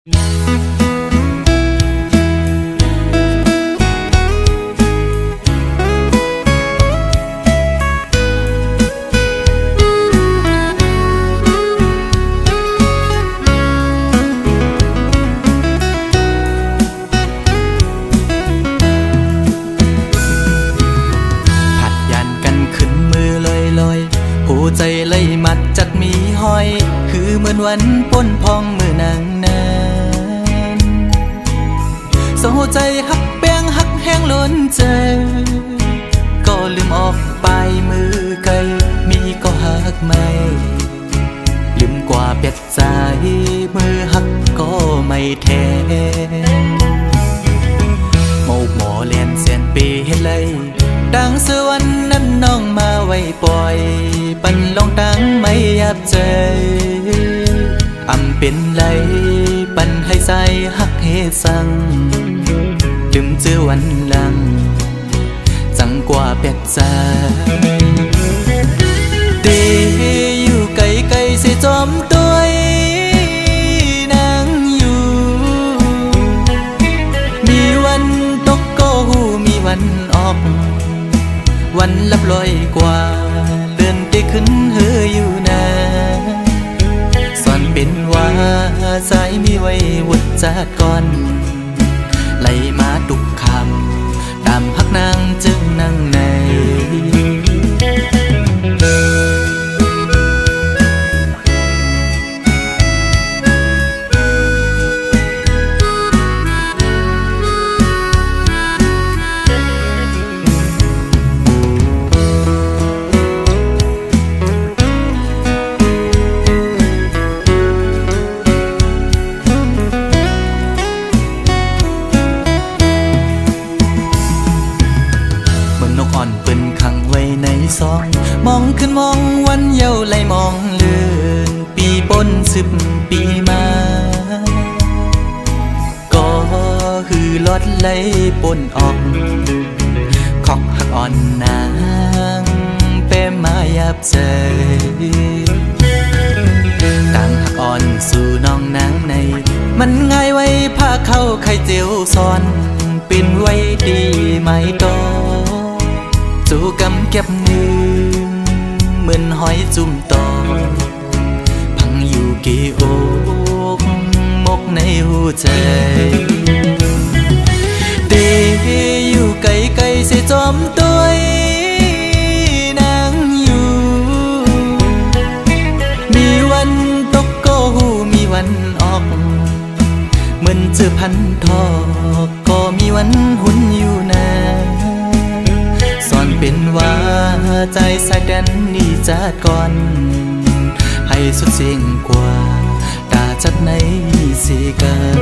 หัวใจเลยมัดจัดมีห้อยคือเหมือนวันป้นพองมือนางนั้นสหัวใจหักแป้งหักแห้งล้นใจก็ลืมออกไปมือไกลมีก็หักไม่ลืมกว่าเปียดใจมือหักก็ไม่แท้โมกหมอเลียนเสียนปีเฮ็ดเลยดังสวรรค์นั้นน้องมาไว้ปล่อยปันลองตั้งไม่ยับใจอำเป็นไรปันให้ใจหักเฮสังลืมเจอวันหลังจังกว่าเปียกใจเดอยู่ไกลไกลเสียจอมตัวนางอยู่มีวันตกก็หูมีวันออกวันลับลอยกว่าเลื่อนไปขึ้นเฮออยู่นะสอนเป็นว่าสายมีไว้วุดจากก่อนไล่มาทุกคำตามหักนางจึงนั่งในมองขึ้นมองวันเยาว์ไหลมองเลื่อนปีปน10 ปีมาก็ฮือลอดไหลปนออกขอกหักอ่อนนางเป้มายับใจต่างหักอ่อนสู่น้องนางในมันง่ายไว้พาเข้าไข่เจียวซ้อนเป็นไว้ดีไหมต่อสู่กำเก็บมือเหมือนหอยจุ่มต่อพังอยู่กี่อกมกในหัวใจเดอยู่ไกลไกลเสียจอมตัวนางอยู่มีวันตกก็หูมีวันออกเหมือนเจอพันทอกก็มีวันหุ่นอยู่นะสอนเป็นว่าใจสายแดนนี่จัดก่อนให้สุดเสียงกว่าตาจัดในสีกัน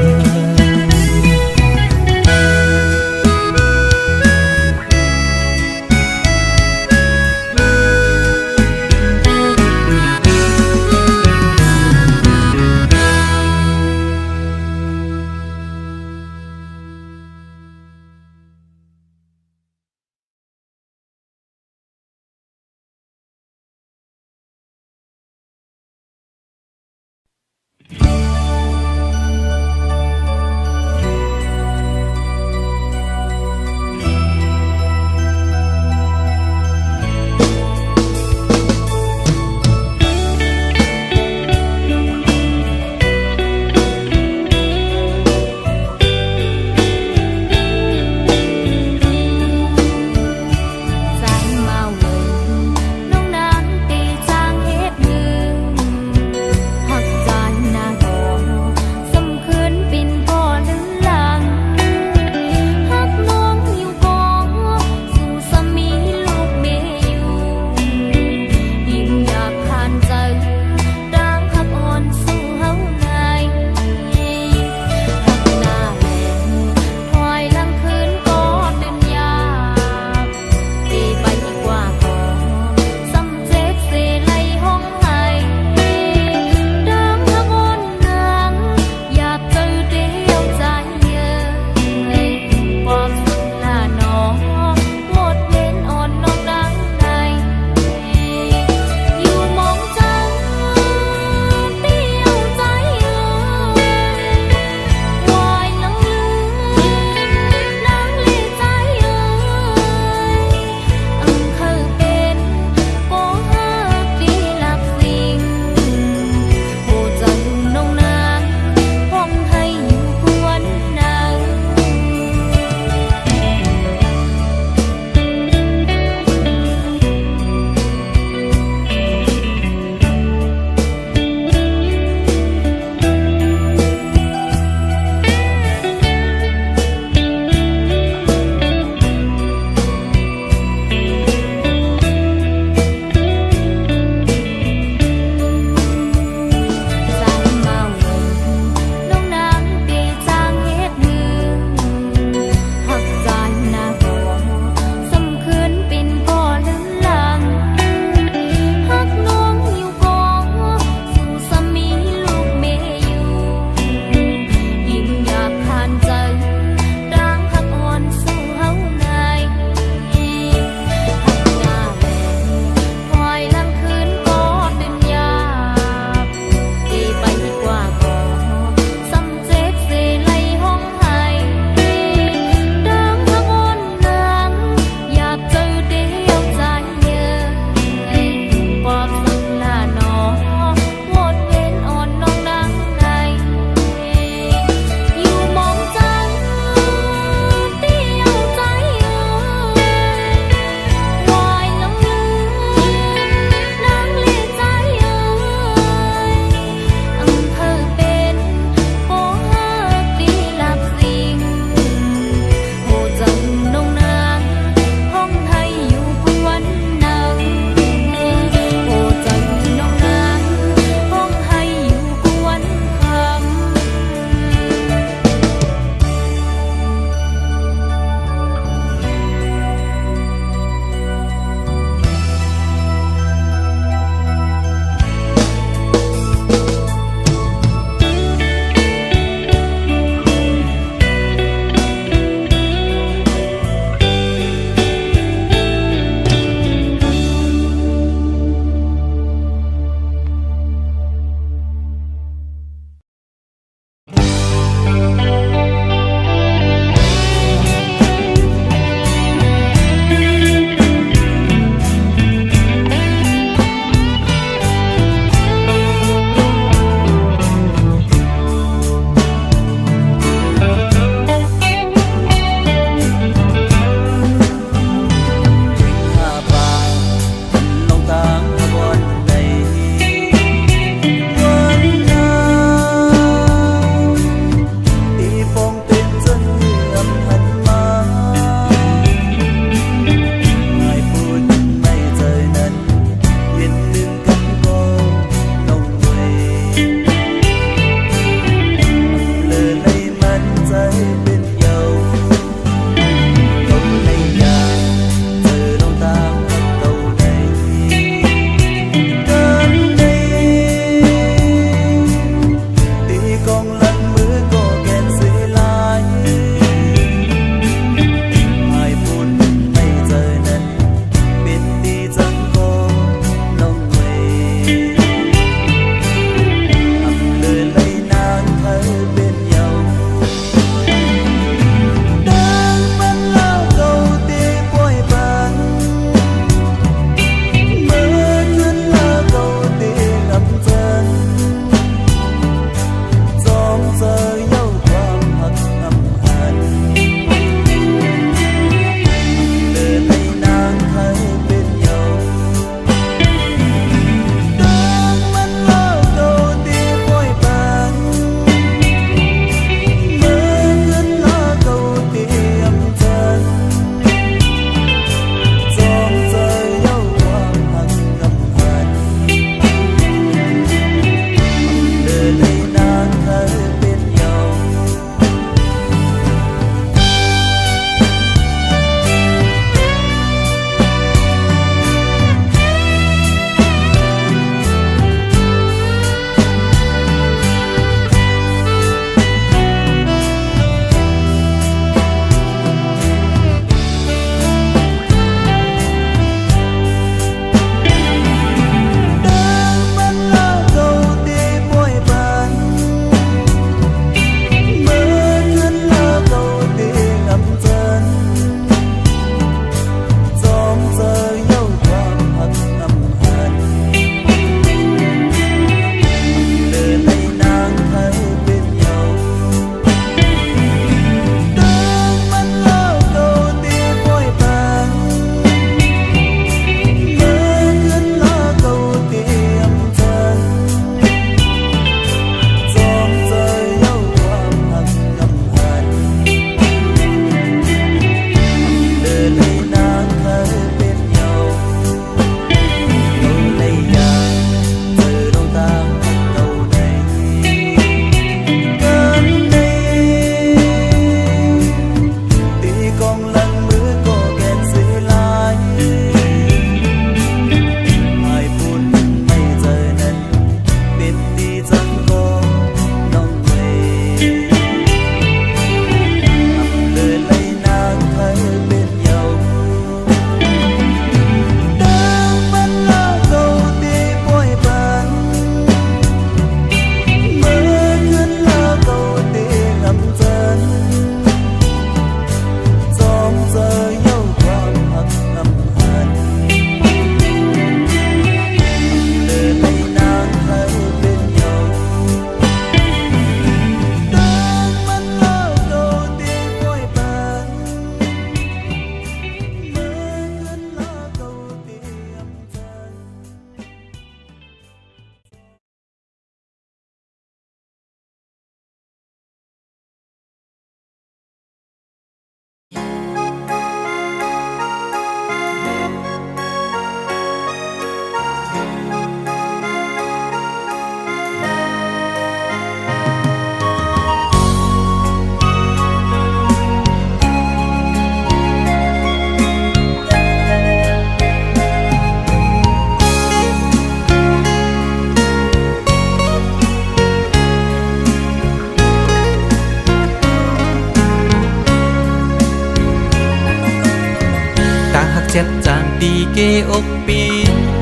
ตีเกอกปี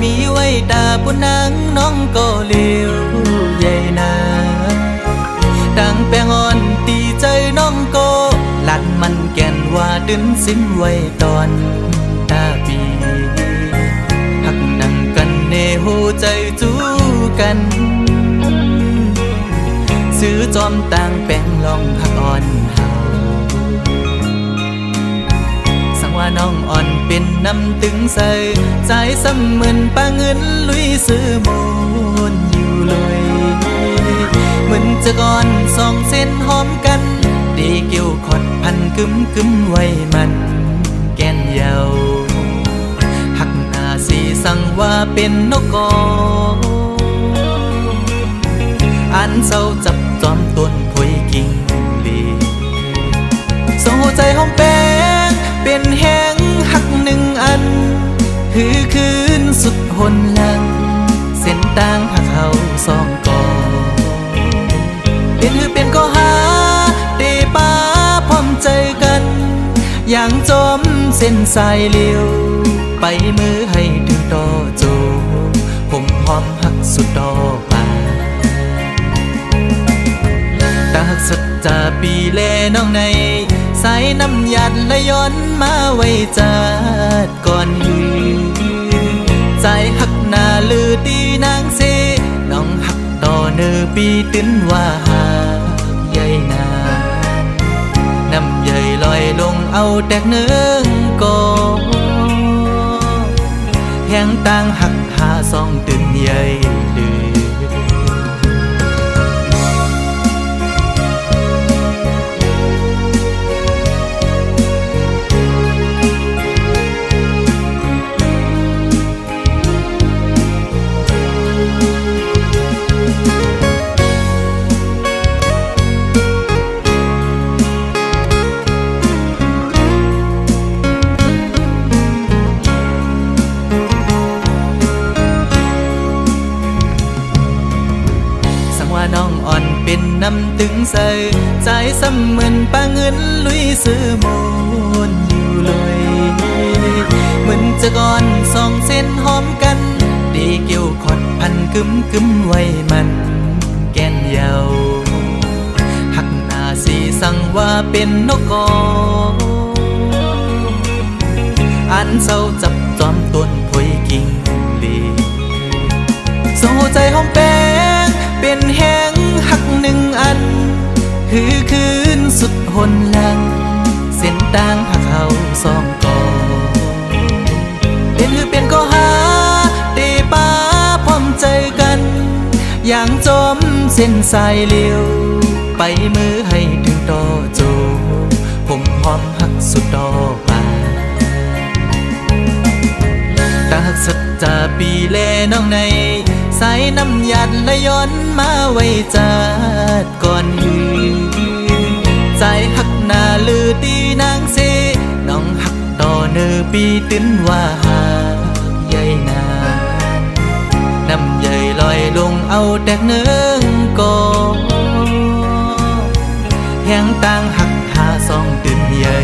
มีไว้ตาผู้นางน้องก็เลี้ยวใหญ่นาดังแปงอ่อนตีใจน้องก็หลัดมันแก่นว่าดึนสิ้นไว้ตอนตาปีหักนั่งกันเนหูใจจู้กันซื้อจอมต่างแปงลองหักอ่อนเฮาสังว่าน้องอ่อนเป็นน้ำตึงใส่ใจซ้ำเหมือนป้าเงินลุยซื้อมูลอยู่เลยเหมือนจะก่อนสองเส้นหอมกันดีเกี่ยวขอดพันกึมไว้มันแก่นเยาหักหน้าสีสั่งว่าเป็นนกกออันเศร้าจับจอมต้นพวยกิ่งลีโซ่ใจหอมแป้งเป็นแห้งหักหนึ่งอันหือคืนสุดหนหลังเส้นต่างหักเขาสองกอเป็นหือเป็นก็หาเตป้าพร้อมใจกันอย่างจอมเส้นสายเลี้ยวไปมือให้ถึงต่อโจผมพร้อมหักสุดดอกป่าตาหักสัจจาปีแลน้องในสายน้ำหยัดและย้อนมาไว้จัดก่อนหือใจหักหน้าลือตีนางเสน้องหักต่อเนื้อปีตื้นว่าหาใหญ่นาน้ำใหญ่ลอยลงเอาแตกเนื้อกอแห้งต่างหักหาสองตื่นใหญ่ดื้อน้องอ่อนเป็นน้ำตึงใส่ใจซ้ำเหมือนป้าเงินลุยซื้อมูลอยู่เลยเหมือนจะก่อนสองเส้นหอมกันดีเกี่ยวขอดพันกึมไว้มันแก่นเยาหักหน้าสีสั่งว่าเป็นนกกออันเศร้าจับจอมต้นพวยกิ่งลีโซ่ใจหอมแป้งเป็นแห้งหักหนึ่งอันหือคืนสุดหนหลังเส้นต่างหักเขาสองกอเป็นหือเป็นก็หาเตป้าพร้อมใจกันอย่างจอมเส้นสายเลี้ยวไปมือให้ถึงต่อโจผมพร้อมหักสุดดอกป่าตาหักสัจจาปีแลน้องในสายน้ำหยัดและย้อนมาไว้จัดก่อนหือใจหักหน้าลือตีนางเสน้องหักต่อเนื้อปีตื้นว่าหาใหญ่นาน้ำใหญ่ลอยลงเอาแตกเนื้อกอแห้งต่างหักหาสองตื่นใหญ่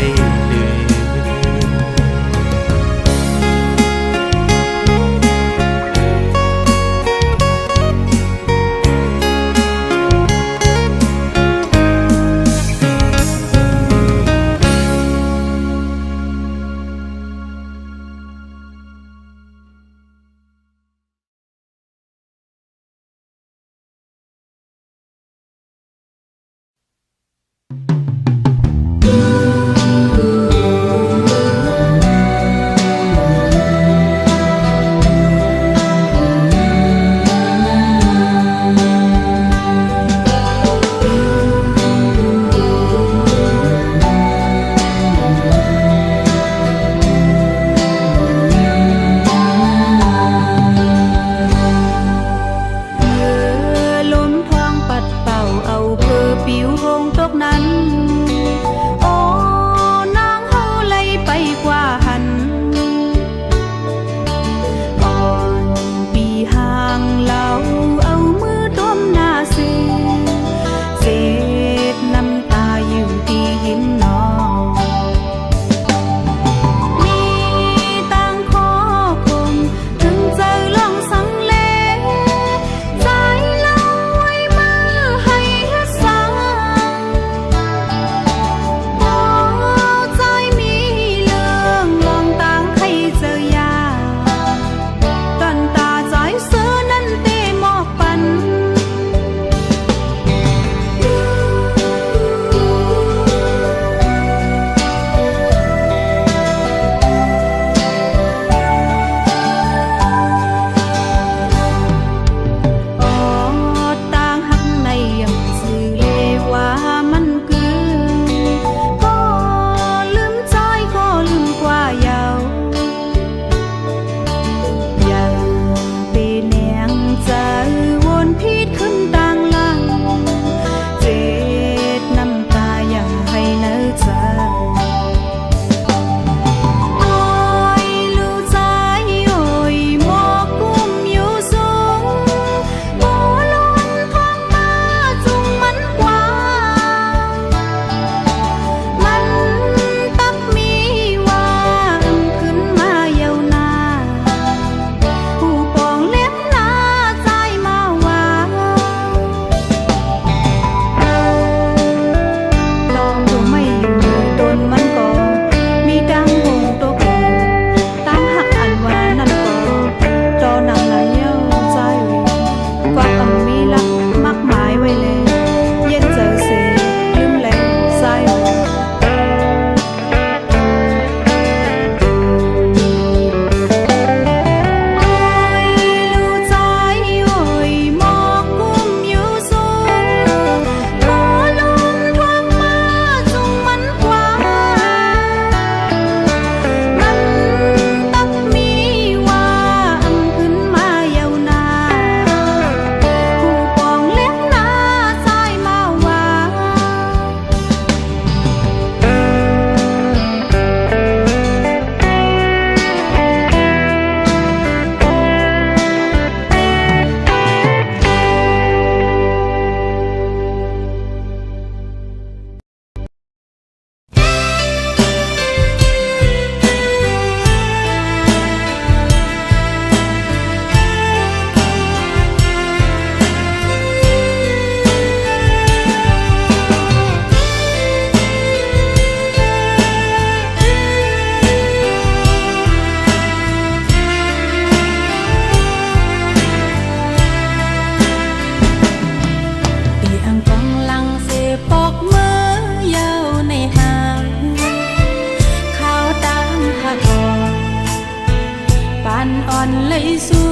สู่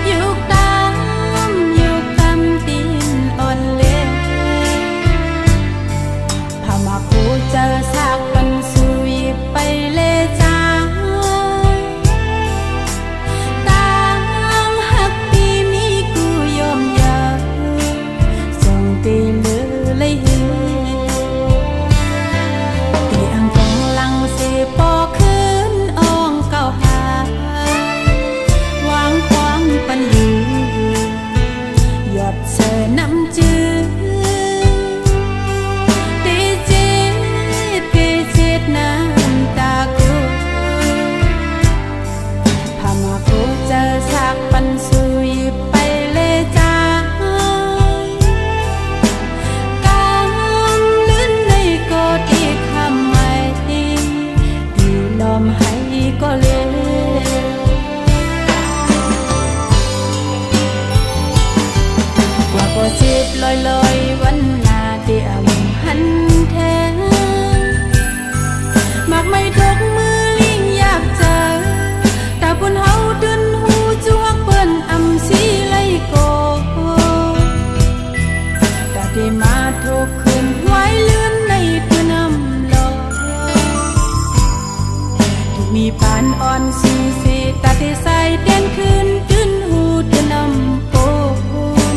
ยุคดำยุคตำตีนอ่อนเละพามาคูเจอซากปันสุยไปเลจาต่างหักปีมีกูยอมยาส่งตีลือเลยเฮตีอังกงลังเสปอคืนอ่องเก่าหาวางควางปันลือหยดเสน้ำจือน้ำตากูพามากูเจอซากปันสุยไปเลยจ้ากำลื่นในกอดอีกคำไม่ดีลมให้ก็เลยกว่าก็จีบลอยๆวันนาเดียมหันแท้มักไม่ตกมือลิงอยากเจอแต่ปุ่นเฮาดึนหูจวกเปิ้นอำสีไลโกแต่ได้มาทุกคืนไว้เลื่อนในพื้นน้ำลอยที่มีปานอ่อนสีแต่ได้ใส่เด่นคืนดึนหูดึนน้ำโปน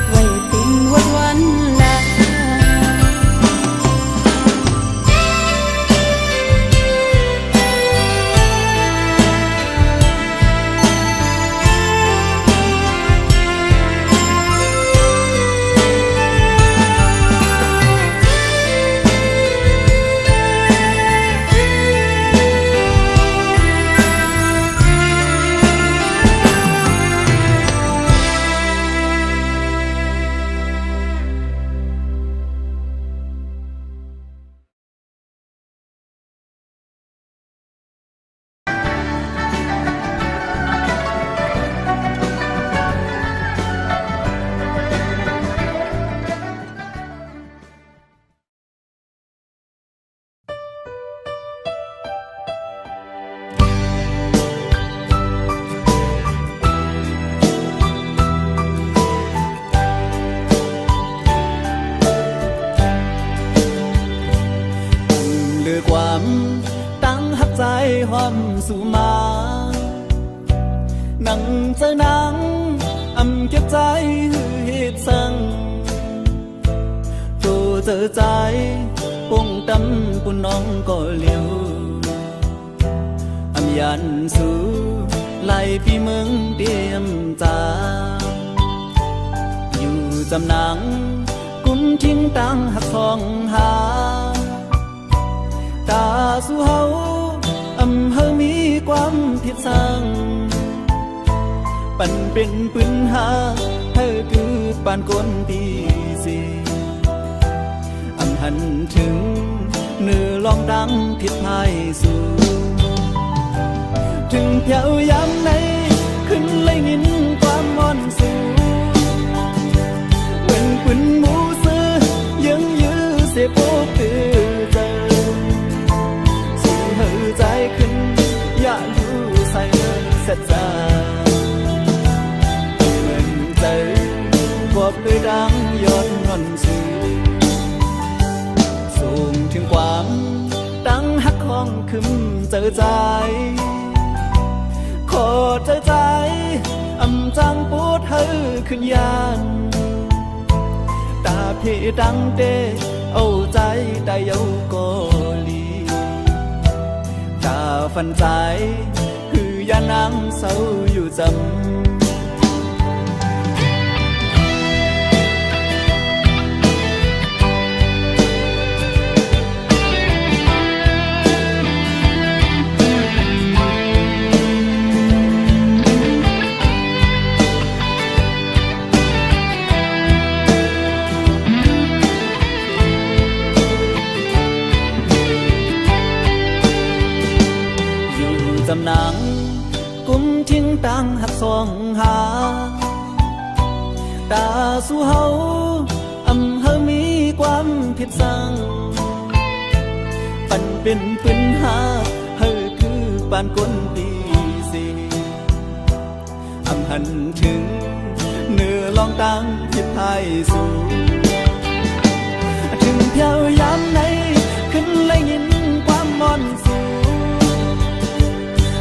ไว้เป็นวันละ หอมสู่มานั่งเจอนังอำเก็บใจหือเหตุสั่งโตเจอใจป่งตำปุ่นน้องก็เลี้ยวอำยันสู่ไล่พี่เมืองเดียมจาอยู่จำนังกุ้มทิ้งตังหักทองหาตาสู่เฮาอำเฮอมีความผิดสั่งปั่นเป็นปืนหาเฮอเก ปานก้นปีสีหันถึงเนื้อลองดังทิศพายสู่ถึงเพียวยามไหนขึ้นเลยยินความมอนสู่เหมือนปืนหมูซื้อยังยื้อเสียโปกตือเจอสู่เหือใจขึ้นอย่ารู้ใส่เสร็จจ้าเหมือนเจอกบด้วยดังยอดงอนสู่สูงถึงความดังหักของขึ้นเจอใจขอเจอใจจังปูดเธอขึ้นยานตาพี่ดังเดเอาใจได้เยาโกลีตาฟันใจคือยานังเศร้าอยู่จำจำนางกุมทิ้งตังหักสองหาตาสู่เฮาเฮามีความผิดสั่งปันเป็นปืนหาเฮาคือปานก้นปีสีหันถึงเนื้อลองตังผิดพายสู่ถึงเพียวยามไหนขึ้นเลยยินความมอนสู่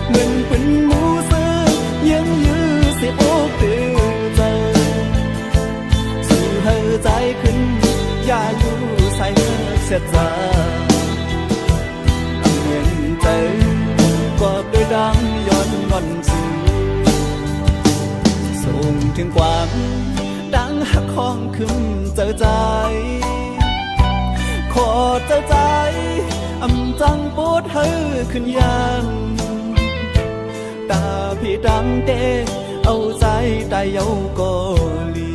เหมือนปืนหมูซื้อยังยื้อเสียโอกตื่นเจอสู่เหือใจขึ้นอย่ารู้ใส่เสียใจเหมือนเจอกอบด้วยดังย้อนงอนสู่ส่งถึงความดังหักของขึ้นเจอใจขอเจอใจจังปวดเธอขึ้นยังตาพี่ดังเดเอาใจได้เยาโกลี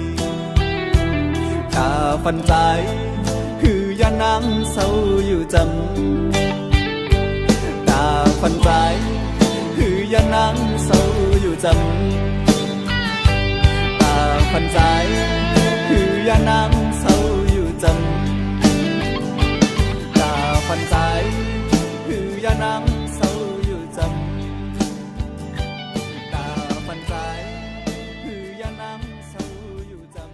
ตาฟันใจคือยานังเศร้าอยู่จำตาฟันใจคือยานังเศร้าอยู่จำตาฟันใจคือยานังเศร้าอยู่จำตาฟันใจคือยานังเศร้าอยู่จำคือยาน้ำเศร้าอยู่จำ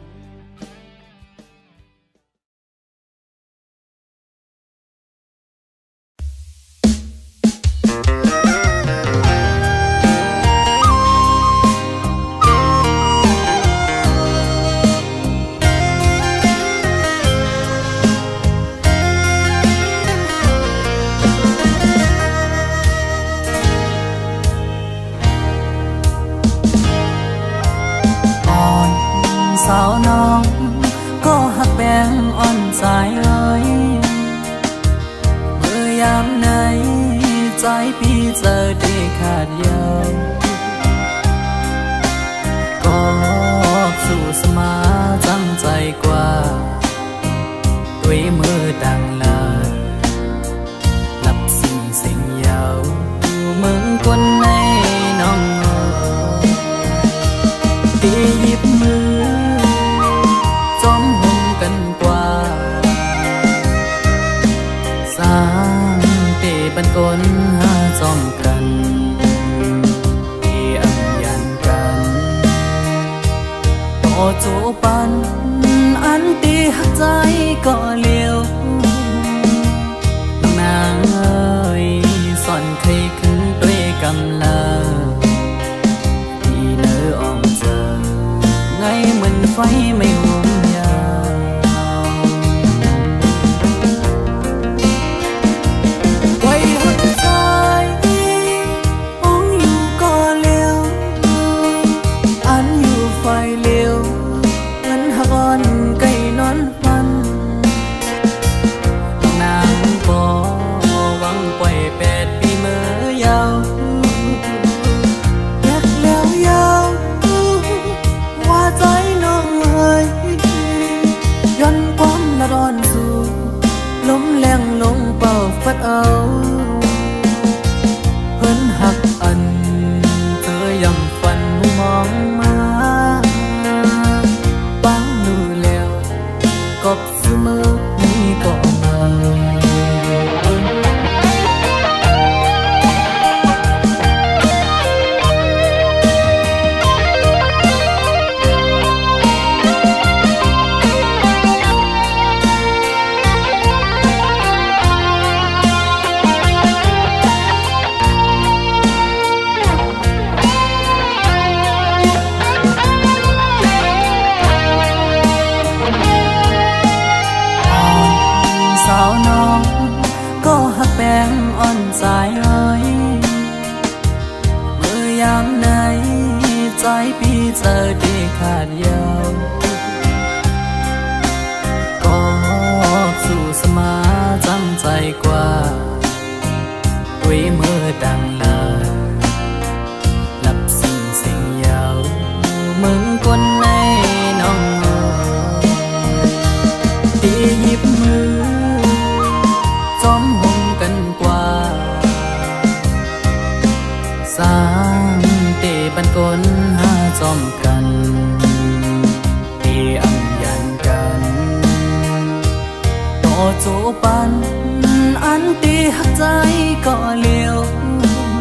สาวน้องก็หักแบงอ่อนใจเอ่ยเมื่อยามไหนใจพี่เจอได้ขาดเย้ยก็สู้สมาจังใจกว่าด้วยมือดังลาหลับสิ่งเสียงยาวมึงคนในน้องตีหยิบมือจอมห่มกันกว่าสร้างเตบันกลหาจอมกันที่อังยันกันต่อจูปันอันตีหักใจก็เลี้ยวน้องนางเอ้ยสอนใครขึ้นด้วยกำลังที่เนื้ออ่อนเจอไงเหมือนไฟไม่ห่วงยาวไว้หักใจมองอยู่ก็เลี้ยวอันอยู่ไฟเลี้ยวเหมือนหักอ่อนไก่นอนฟัน งอ่อนสายอ้อยเมื่อยามไหนใจพี่เจอได้ขาดยาวก็สู่สมาจำใจกว่าด้วยมือดังลาหลับสิ่งยาวมึงคนในน้องตีหยิบมือจอมหงกันกว่าสร้างเตบันกลหาจอมกันตีอังยันกันต่อโจปันอันตีหักใจก็เลี้ยวน้อง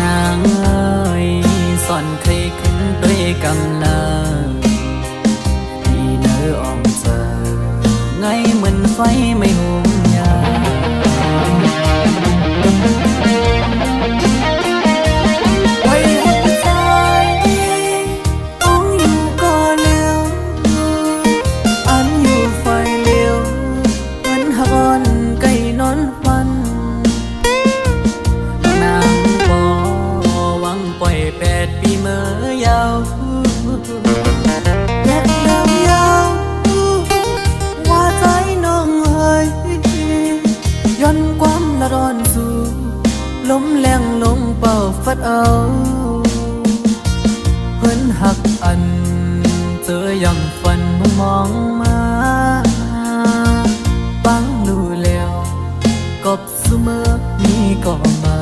นางเอ้ยสอนใครขึ้นด้วยกำลังที่เนื้ออ่องเจอไงเหมือนไฟไม่หุงยาไว้หัวใจต้องอยู่ก่อนเลี้ยวอันอยู่ไฟเลี้ยวเหมือนหอนไก่นอนฟันนางบอหวังปล่อย8 ปีเมื่อยาวแยกยาวว่าใจน้องเฮ้ยย้อนความละร้อนสู่ลมแรงลงเป่าฟัดเอาเพิ่นหักอันเจอยำฝันมองมาฟังรู้แล้วกบเสมอนี้ก็มา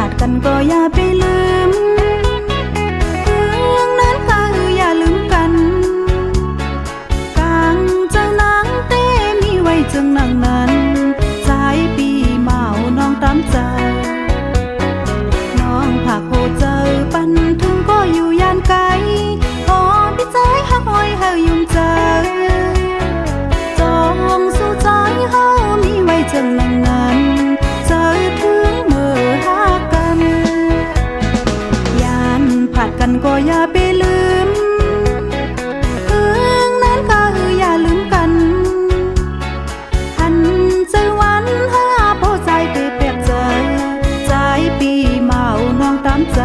ดกันก็อย่าไปลืมเรื่องนั้นก็อย่าลืมกันกลางเจ้านางเต้มีไว้จึงนางนั้นใจปีเมาน้องตามใจน้องผักโหเจอปันถึงก็อยู่ย่านไกลขอพี่ใจหักหอยเฮายุ่งเจอจองสู้ใจเฮามีไว้จึงนางนั้นเจอถึงเมื่อหากันยานผัดกันก็อย่าไปลืมเรื่องนั้นก็อย่าลืมกันหันใจวันหาพอใจเปรียบใจใจปีเมาน้องตามใจ